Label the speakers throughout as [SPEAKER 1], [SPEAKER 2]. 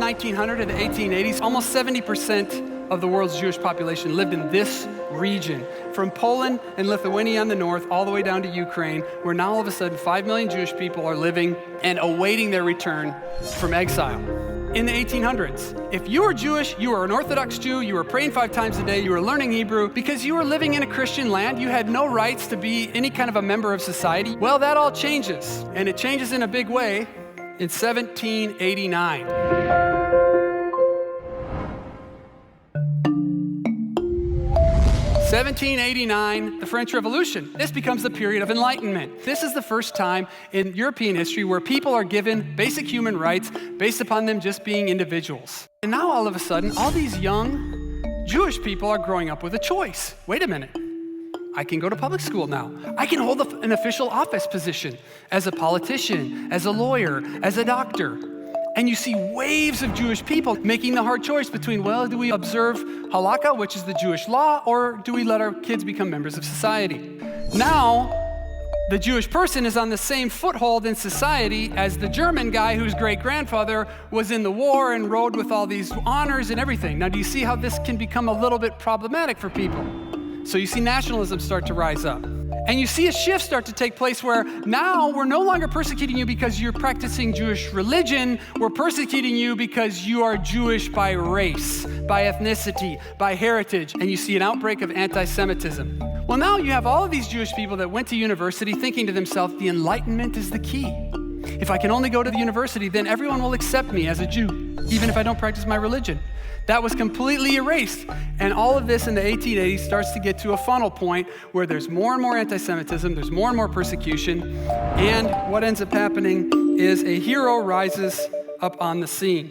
[SPEAKER 1] 1900 to the 1880s, almost 70% of the world's Jewish population lived in this region, from Poland and Lithuania on the north all the way down to Ukraine, where now all of a sudden 5 million Jewish people are living and awaiting their return from exile. In the 1800s, if you were Jewish, you were an Orthodox Jew, you were praying 5 times a day, you were learning Hebrew, because you were living in a Christian land, you had no rights to be any kind of a member of society. Well, that all changes, and it changes in a big way in 1789. 1789, the French Revolution. This becomes the period of enlightenment. This is the first time in European history where people are given basic human rights based upon them just being individuals. And now all of a sudden, all these young Jewish people are growing up with a choice. Wait a minute. I can go to public school now. I can hold an official office position as a politician, as a lawyer, as a doctor. And you see waves of Jewish people making the hard choice between, well, do we observe halakha, which is the Jewish law, or do we let our kids become members of society? Now, the Jewish person is on the same foothold in society as the German guy whose great-grandfather was in the war and rode with all these honors and everything. Now, do you see how this can become a little bit problematic for people? So you see nationalism start to rise up. And you see a shift start to take place where now we're no longer persecuting you because you're practicing Jewish religion. We're persecuting you because you are Jewish by race, by ethnicity, by heritage. And you see an outbreak of anti-Semitism. Well, now you have all of these Jewish people that went to university thinking to themselves, the Enlightenment is the key. If I can only go to the university, then everyone will accept me as a Jew, even if I don't practice my religion. That was completely erased. And all of this in the 1880s starts to get to a funnel point where there's more and more anti-Semitism, there's more and more persecution, and what ends up happening is a hero rises up on the scene.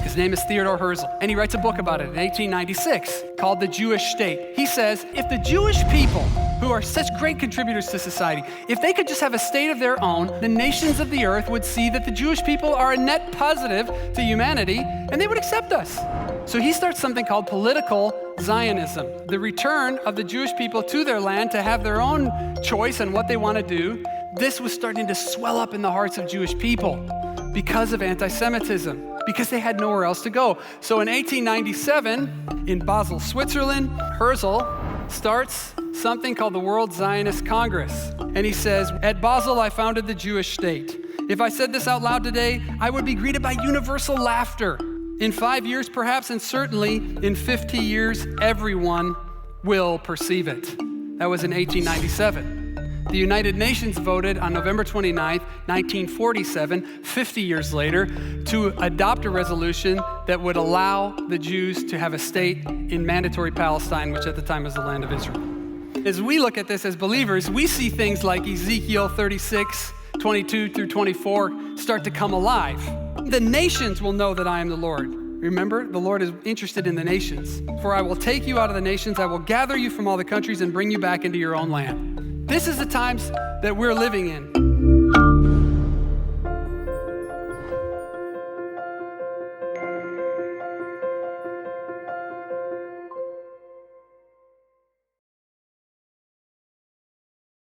[SPEAKER 1] His name is Theodor Herzl, and he writes a book about it in 1896 called The Jewish State. He says, if the Jewish people, who are such great contributors to society, if they could just have a state of their own, the nations of the earth would see that the Jewish people are a net positive to humanity, and they would accept us. So he starts something called political Zionism, the return of the Jewish people to their land to have their own choice on what they want to do. This was starting to swell up in the hearts of Jewish people because of anti-Semitism, because they had nowhere else to go. So in 1897, in Basel, Switzerland, Herzl starts something called the World Zionist Congress. And he says, at Basel, I founded the Jewish state. If I said this out loud today, I would be greeted by universal laughter. In 5 years, perhaps, and certainly in 50 years, everyone will perceive it. That was in 1897. The United Nations voted on November 29th, 1947, 50 years later, to adopt a resolution that would allow the Jews to have a state in mandatory Palestine, which at the time was the land of Israel. As we look at this as believers, we see things like Ezekiel 36, 22 through 24 start to come alive. The nations will know that I am the Lord. Remember, the Lord is interested in the nations. For I will take you out of the nations, I will gather you from all the countries and bring you back into your own land. This is the times that we're living in.